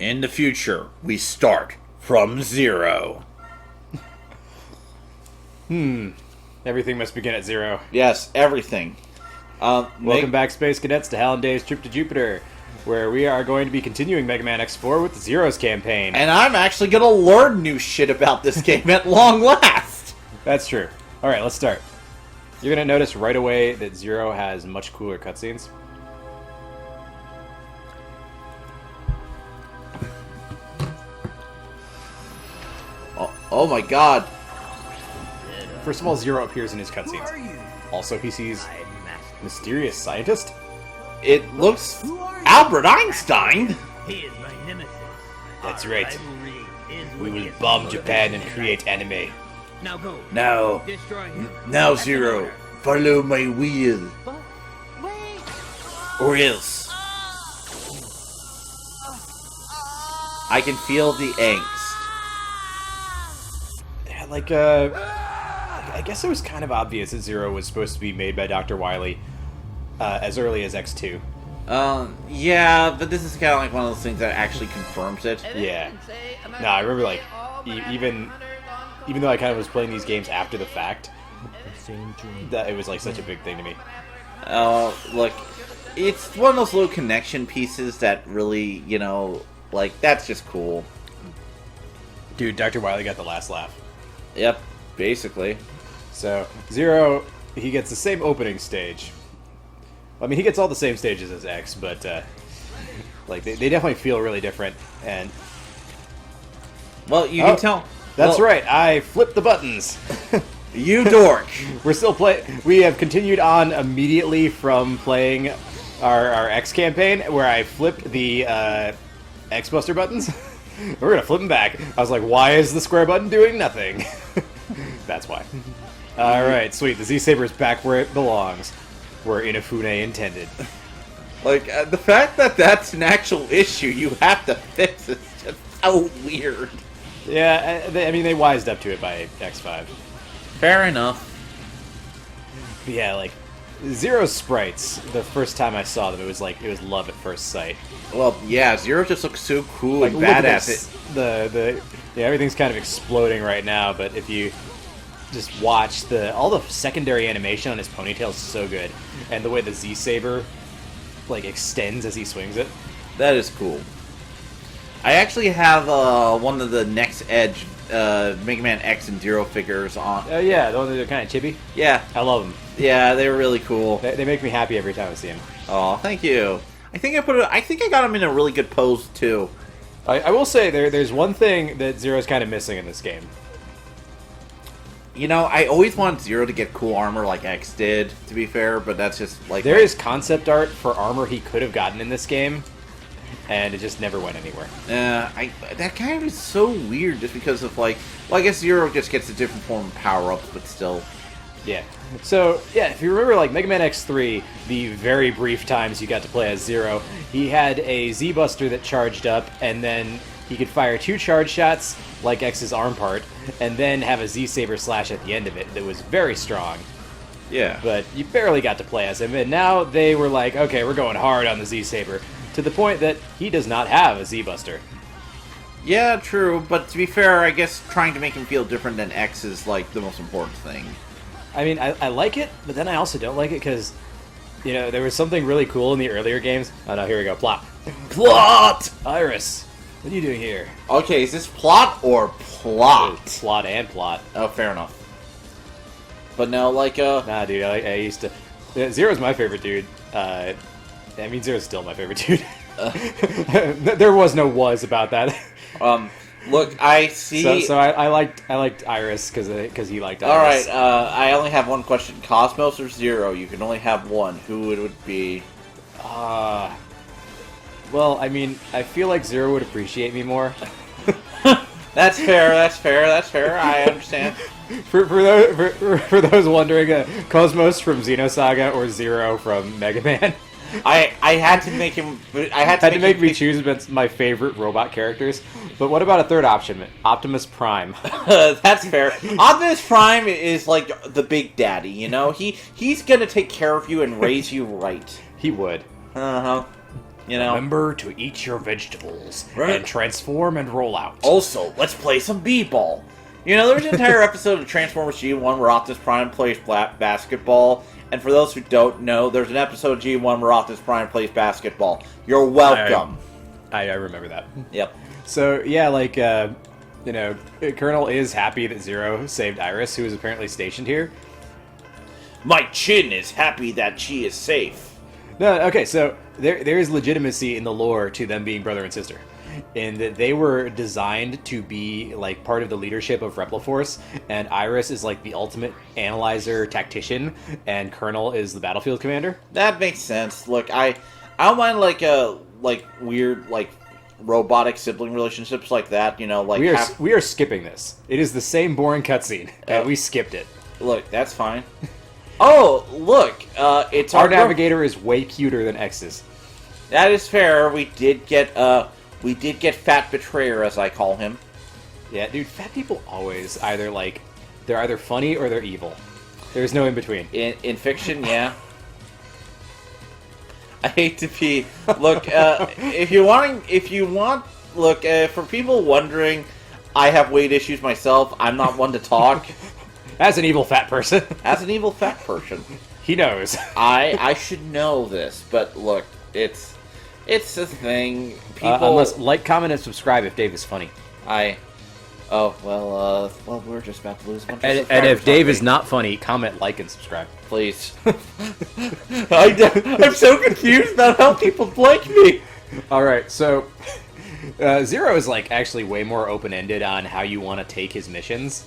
In the future, we start from zero. Everything must begin at zero. Yes, everything. Welcome back, Space Cadets, to Hal Dave's Trip to Jupiter, where we are going to be continuing Mega Man X4 with the Zero's campaign. And I'm actually going to learn new shit about this game at long last. That's true. Alright, let's start. You're going to notice right away that Zero has much cooler cutscenes. Oh my god. First of all, Zero appears in his cutscenes. Also, he sees mysterious scientist. It looks Albert Einstein. He is my nemesis. That's Our right. rivalry is We will wicked. bomb Japan and create anime. Now go. Now, Destroy him. now That's an Zero, order. follow my wheel. But wait. Or else. I can feel the angst. Yeah, like, I guess it was kind of obvious that Zero was supposed to be made by Dr. Wily as early as X2. Yeah, but this is kind of like one of those things that actually confirms it. Yeah. No, I remember, like, even though I kind of was playing these games after the fact, that it was, like, such a big thing to me. Look, it's one of those little connection pieces that really, you know, like, that's just cool. Dude, Dr. Wily got the last laugh. Yep, basically. So, Zero, he gets the same opening stage. I mean, he gets all the same stages as X, but, like, they definitely feel really different, and... Well, you can tell. That's well, right, I flipped the buttons. You dork. We're still we have continued on immediately from playing our X campaign, where I flipped the X-Buster buttons. We're gonna flip them back. I was like, why is the square button doing nothing? That's why. Alright, sweet. The Z-Saber is back where it belongs. Where Inafune intended. Like, the fact that that's an actual issue you have to fix is just so weird. Yeah, I mean, they wised up to it by X5. Fair enough. But yeah, like, Zero's sprites, the first time I saw them, it was love at first sight. Well, yeah, Zero just looks so cool Like, and look at badass. this. Yeah, everything's kind of exploding right now, but if you just watch all the secondary animation on his ponytail is so good, and the way the Z-Saber like extends as he swings it. That is cool. I actually have one of the Next Edge Mega Man X and Zero figures on. Yeah, the ones that are kind of chibi. Yeah, I love them. yeah, they were really cool. They make me happy every time I see them. Oh, thank you. I think I got him in a really good pose too. I will say there's one thing that Zero's kind of missing in this game. You know, I always wanted Zero to get cool armor like X did, to be fair, but that's just like... There is concept art for armor he could have gotten in this game, and it just never went anywhere. that kind of is so weird just because of like... Well, I guess Zero just gets a different form of power-ups, but still. Yeah. So, yeah, if you remember, like, Mega Man X3, the very brief times you got to play as Zero, he had a Z-Buster that charged up, and then he could fire 2 charge shots, like X's arm part, and then have a Z-Saber slash at the end of it that was very strong. Yeah. But you barely got to play as him, and now they were like, okay, we're going hard on the Z-Saber, to the point that he does not have a Z-Buster. Yeah, true, but to be fair, I guess trying to make him feel different than X is, like, the most important thing. I mean, I like it, but then I also don't like it because, you know, there was something really cool in the earlier games. Oh no, here we go, plot. Plot! Iris, what are you doing here? Okay, is this plot or plot? Plot and plot. Oh, fair enough. But no, like, Nah, dude, I used to... Zero's my favorite dude. I mean, Zero's still my favorite dude. There was no was about that. Look, I see... So I liked Iris because he liked Alright, Iris. I only have one question. Cosmos or Zero? You can only have one. Who it would be? Well, I mean, I feel like Zero would appreciate me more. That's fair, I understand. For those wondering, Cosmos from Xenosaga or Zero from Mega Man. I had to make him... Had to make me choose against my favorite robot characters. But what about a third option? Optimus Prime. That's fair. Optimus Prime is like the big daddy, you know? He's gonna take care of you and raise you right. He would. Uh-huh. You know. Remember to eat your vegetables Right. and transform and roll out. Also, let's play some b-ball. You know, there's an entire episode of Transformers G1 where Optimus Prime plays basketball. And for those who don't know, there's an episode of G1 where Optimus Prime plays basketball. You're welcome. I remember that. Yep. So, yeah, like, you know, Colonel is happy that Zero saved Iris, who is apparently stationed here. My chin is happy that she is safe. No, okay, so there is legitimacy in the lore to them being brother and sister. In that they were designed to be, like, part of the leadership of Repliforce, and Iris is, like, the ultimate analyzer tactician, and Colonel is the battlefield commander. That makes sense. Look, I don't mind, like weird, like, robotic sibling relationships like that, you know, like... We are skipping this. It is the same boring cutscene, and we skipped it. Look, that's fine. Oh, look, it's Our Navigator is way cuter than X's. That is fair. We did get Fat Betrayer, as I call him. Yeah, dude, fat people always either, like, they're either funny or they're evil. There's no in between. In fiction, yeah. I hate to be... Look, if you want... Look, for people wondering, I have weight issues myself. I'm not one to talk. As an evil fat person. As an evil fat person. He knows. I should know this, but look, it's a thing. People... unless, like, comment, and subscribe if Dave is funny. Oh, well, we're just about to lose a bunch of And subscribers, if Dave aren't is not funny, comment, like, and subscribe. Please. I'm so confused about how people like me. Alright, so... Zero is, like, actually way more open-ended on how you want to take his missions.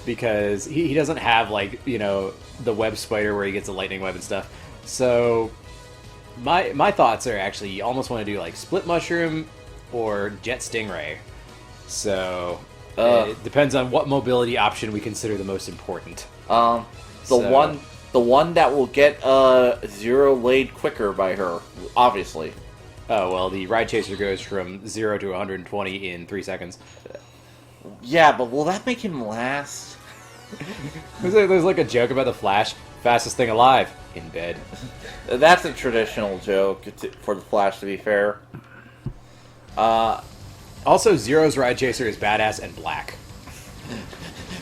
Because he doesn't have, like, you know, the web spider where he gets a lightning web and stuff. So... My thoughts are actually you almost want to do, like, Split Mushroom or Jet Stingray. So... it depends on what mobility option we consider the most important. The one that will get Zero laid quicker by her, obviously. Oh, well, the Ride Chaser goes from 0 to 120 in 3 seconds. Yeah, but will that make him last? There's like a joke about the Flash, fastest thing alive, in bed. That's a traditional joke for the Flash, to be fair. Also, Zero's Ride Chaser is badass and black.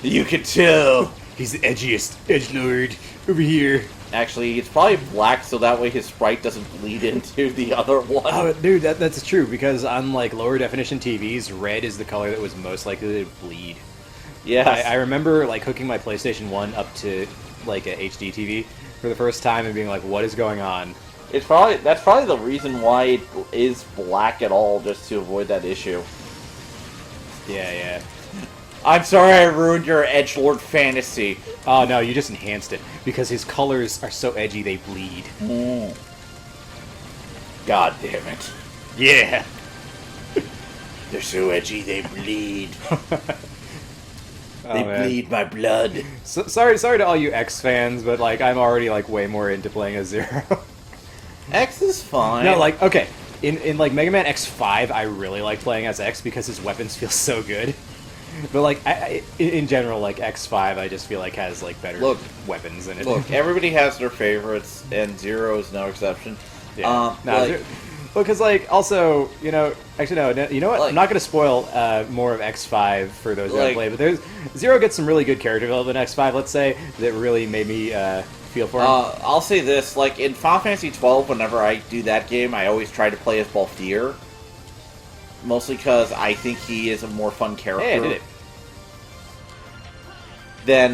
You can tell. He's the edgiest edgelord over here. Actually, it's probably black, so that way his sprite doesn't bleed into the other one. Oh, dude, that's true, because on, like, lower definition TVs, red is the color that was most likely to bleed. Yes. I remember, like, hooking my PlayStation 1 up to, like, a HD TV for the first time and being like, what is going on? That's probably the reason why it is black at all, just to avoid that issue. Yeah. I'm sorry I ruined your edgelord fantasy. Oh, no, you just enhanced it, because his colors are so edgy they bleed. God damn it. Yeah. They're so edgy they bleed. Oh, They man. bleed my blood. So, sorry to all you X fans, but, like, I'm already, like, way more into playing as Zero. X is fine. No, like, okay, in like, Mega Man X5, I really like playing as X because his weapons feel so good. But, like, in general, like, X5, I just feel like has, like, better weapons in it. Look, everybody has their favorites, and Zero is no exception. Yeah. Because, like, also, you know, actually, no, you know what? Like, I'm not going to spoil more of X5 for those who haven't like, played, but Zero gets some really good character development in X5, let's say, that really made me feel for him. I'll say this, like, in Final Fantasy XII, whenever I do that game, I always try to play as Balthier. Mostly because I think he is a more fun character. Hey, I did it. Than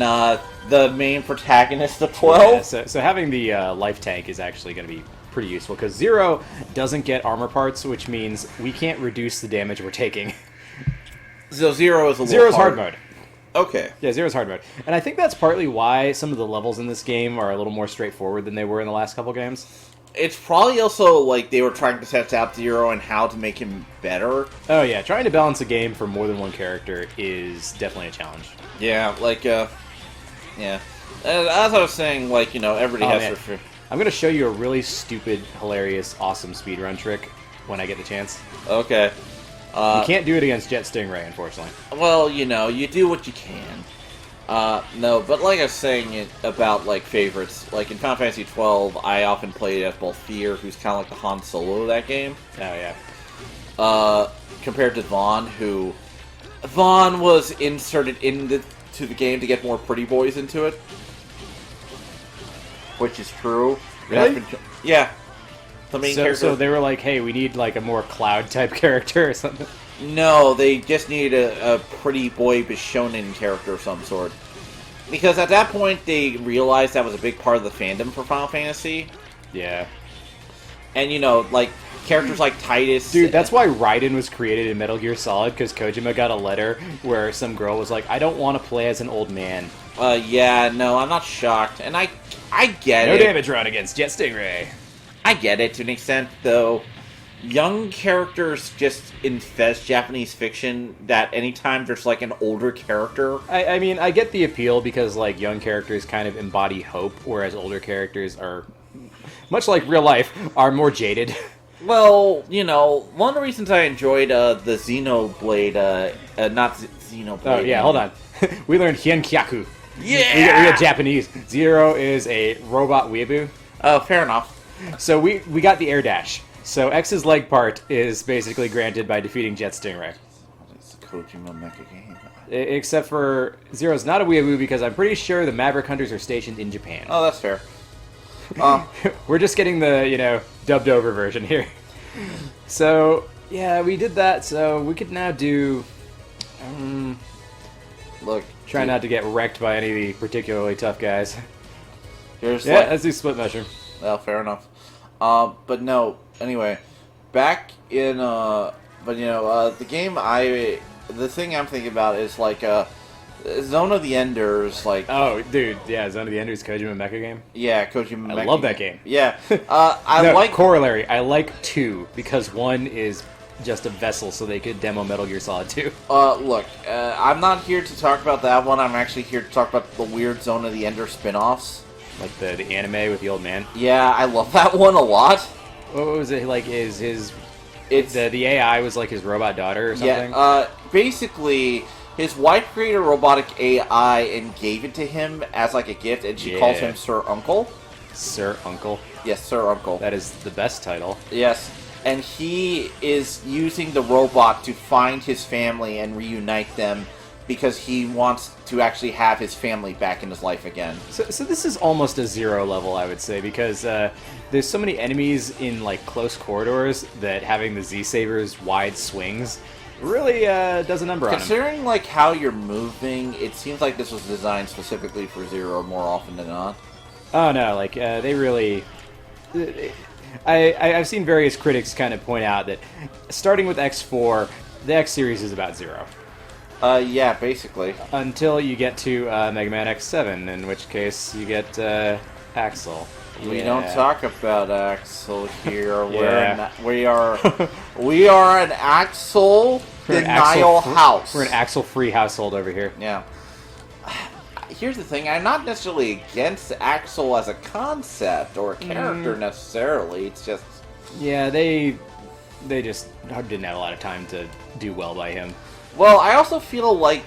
the main protagonist of 12. Yeah, so having the life tank is actually going to be pretty useful, because Zero doesn't get armor parts, which means we can't reduce the damage we're taking. So Zero is a little Zero's hard mode. Okay. Yeah, Zero's hard mode. And I think that's partly why some of the levels in this game are a little more straightforward than they were in the last couple games. It's probably also, like, they were trying to test out Zero and how to make him better. Oh yeah, trying to balance a game for more than one character is definitely a challenge. Yeah, like, yeah. As I was saying, like, you know, everybody has man. their... I'm going to show you a really stupid, hilarious, awesome speedrun trick when I get the chance. Okay. You can't do it against Jet Stingray, unfortunately. Well, you know, you do what you can. No, but like I was saying about like favorites, like in Final Fantasy 12, I often played as both Fear, who's kind of like the Han Solo of that game. Oh yeah. Compared to Vaughn was inserted into the game to get more pretty boys into it, which is true. Really? Yeah. The main character. So they were like, hey, we need like a more Cloud type character or something. No, they just needed a pretty boy Bishonen character of some sort. Because at that point, they realized that was a big part of the fandom for Final Fantasy. Yeah. And, you know, like, characters like Titus... Dude, that's why Raiden was created in Metal Gear Solid, because Kojima got a letter where some girl was like, I don't want to play as an old man. Yeah, no, I'm not shocked. And I get it. No damage run against Jet Stingray. I get it to an extent, though. Young characters just infest Japanese fiction that anytime there's like an older character... I mean, I get the appeal because like young characters kind of embody hope, whereas older characters are, much like real life, are more jaded. Well, you know, one of the reasons I enjoyed the Xenoblade, not Xenoblade... Oh yeah, hold on. We learned Hienkyaku. Yeah! We got Japanese. Zero is a robot weeaboo. Oh, fair enough. So we got the air dash. So X's leg part is basically granted by defeating Jet Stingray. It's a Kojima mecha game. Except for Zero's not a weeaboo because I'm pretty sure the Maverick Hunters are stationed in Japan. Oh, that's fair. We're just getting the, you know, dubbed over version here. So, yeah, we did that, so we could now do... Look. Try not to get wrecked by any of the particularly tough guys. Here's Yeah, like, let's do split measure. well, fair enough. But no, anyway, back in, the game the thing I'm thinking about is, like, Zone of the Enders, like... Oh, dude, yeah, Zone of the Enders, Kojima mecha game. Yeah, Kojima mecha I love that game. Yeah. No, like... Corollary, I like 2, because 1 is just a vessel so they could demo Metal Gear Solid 2. Look, I'm not here to talk about that one, I'm actually here to talk about the weird Zone of the Ender spin-offs. Like the anime with the old man. Yeah, I love that one a lot. What was it like? Is his It's the AI was like his robot daughter or something? Yeah, basically, his wife created a robotic AI and gave it to him as like a gift, and she calls him Sir Uncle. Sir Uncle. Yes, Sir Uncle. That is the best title. Yes, and he is using the robot to find his family and reunite them because he wants to actually have his family back in his life again. So this is almost a Zero level, I would say, because there's so many enemies in like close corridors that having the Z-Saber's wide swings really does a number on him. Considering like how you're moving, it seems like this was designed specifically for Zero more often than not. Oh no, like they really... I've seen various critics kind of point out that starting with X4, the X series is about Zero. Yeah, basically. Until you get to Mega Man X7, in which case you get Axel. We don't talk about Axel here. Yeah. We are an Axel denial house. We're an Axel-free household over here. Yeah. Here's the thing, I'm not necessarily against Axel as a concept or a character necessarily, it's just... Yeah, they just didn't have a lot of time to do well by him. Well, I also feel like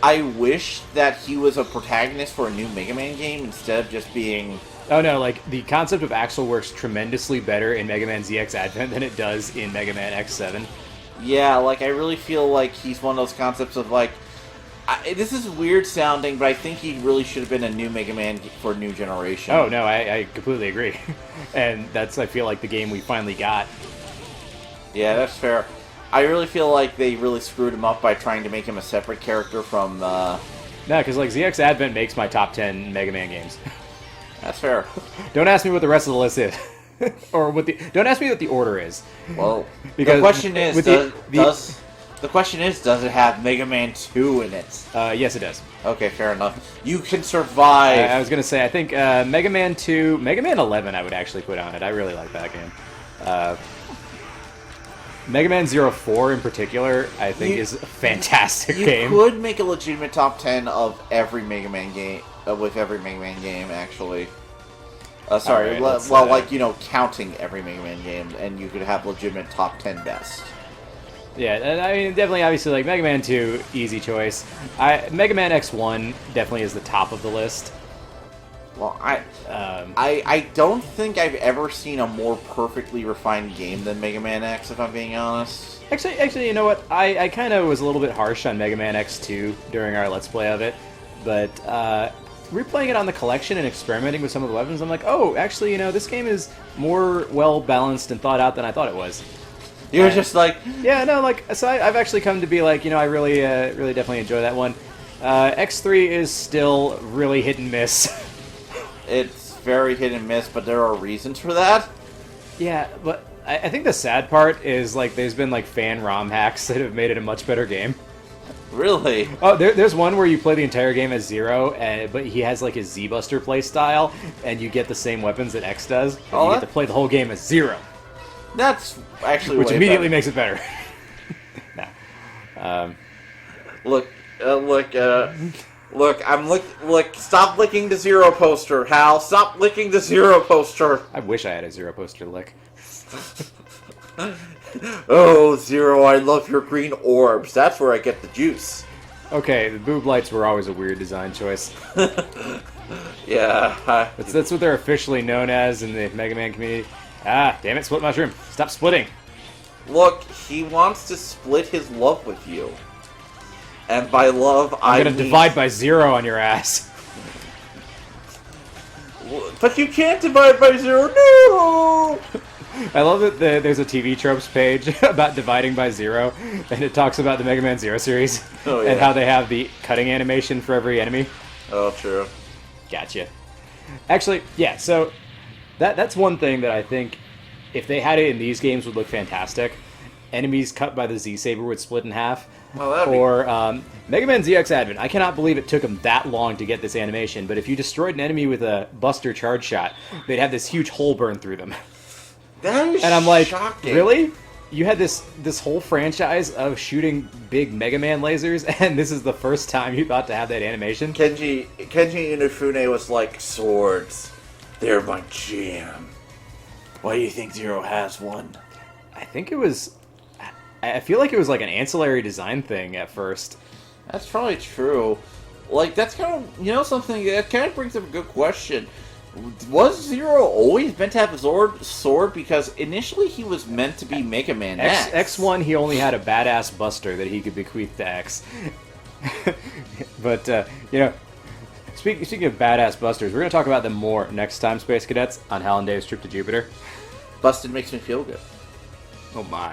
I wish that he was a protagonist for a new Mega Man game instead of just being... Oh no, like, the concept of Axel works tremendously better in Mega Man ZX Advent than it does in Mega Man X7. Yeah, like, I really feel like he's one of those concepts of, like... this is weird sounding, but I think he really should have been a new Mega Man for a new generation. Oh no, I completely agree. And that's, I feel like, the game we finally got. Yeah, that's fair. I really feel like they really screwed him up by trying to make him a separate character from, No, because, like, ZX Advent makes my top 10 Mega Man games. That's fair. Don't ask me what the rest of the list is. Or don't ask me what the order is. Well, because the question is, with the question is, does it have Mega Man 2 in it? Yes, it does. Okay, fair enough. You can survive. I was going to say, I think Mega Man 2, Mega Man 11 I would actually put on it. I really like that game. Mega Man 04 in particular, I think, is a fantastic game. You could make a legitimate top 10 of every Mega Man game, with every Mega Man game, actually. Sorry, right, counting every Mega Man game, and you could have legitimate top 10 best. Yeah, and I mean, definitely, obviously, like, Mega Man 2, easy choice. Mega Man X1 definitely is the top of the list. Well, I don't think I've ever seen a more perfectly refined game than Mega Man X, if I'm being honest. Actually, you know what? I kind of was a little bit harsh on Mega Man X2 during our Let's Play of it, but replaying it on the collection and experimenting with some of the weapons, I'm like, oh, actually, you know, this game is more well-balanced and thought out than I thought it was. You were just like... Yeah, no, like, so I've actually come to be like, you know, I really definitely enjoy that one. X3 is still really hit and miss. It's very hit and miss, but there are reasons for that. Yeah, but I think the sad part is, like, there's been, like, fan ROM hacks that have made it a much better game. Really? Oh, there's one where you play the entire game as Zero, but he has, like, his Z-Buster playstyle, and you get the same weapons that X does, and you get to play the whole game as Zero. That's actually Which way immediately better. makes it better. Nah. Look, stop licking the Zero poster, Hal. Stop licking the Zero poster. I wish I had a Zero poster to lick. Oh, Zero, I love your green orbs. That's where I get the juice. Okay, the boob lights were always a weird design choice. Yeah. That's what they're officially known as in the Mega Man community. Ah, damn it, split mushroom. Stop splitting. Look, he wants to split his love with you. And by love, I'm gonna divide by 0 on your ass. But you can't divide by 0, no! I love that there's a TV tropes page about dividing by 0, and it talks about the Mega Man Zero series, and how they have the cutting animation for every enemy. Oh, true. Gotcha. Actually, yeah, so that's one thing that I think, if they had it in these games, would look fantastic. Enemies cut by the Z-Saber would split in half. Oh, or Mega Man ZX Advent. I cannot believe it took them that long to get this animation, but if you destroyed an enemy with a Buster charge shot, they'd have this huge hole burn through them. That is and I'm like, shocking. Really? You had this whole franchise of shooting big Mega Man lasers, and this is the first time you thought to have that animation? Kenji Inafune was like, swords, they're my jam. Why do you think Zero has one? I think it was... I feel like it was like an ancillary design thing at first. That's probably true. Like, that's kind of, you know, something that kind of brings up a good question. Was Zero always meant to have a sword? Because initially he was meant to be Mega Man X. X1, he only had a badass Buster that he could bequeath to X. But, you know, speaking of badass Busters, we're going to talk about them more next time, Space Cadets, on Hal and Dave's Trip to Jupiter. Busted makes me feel good. Oh my.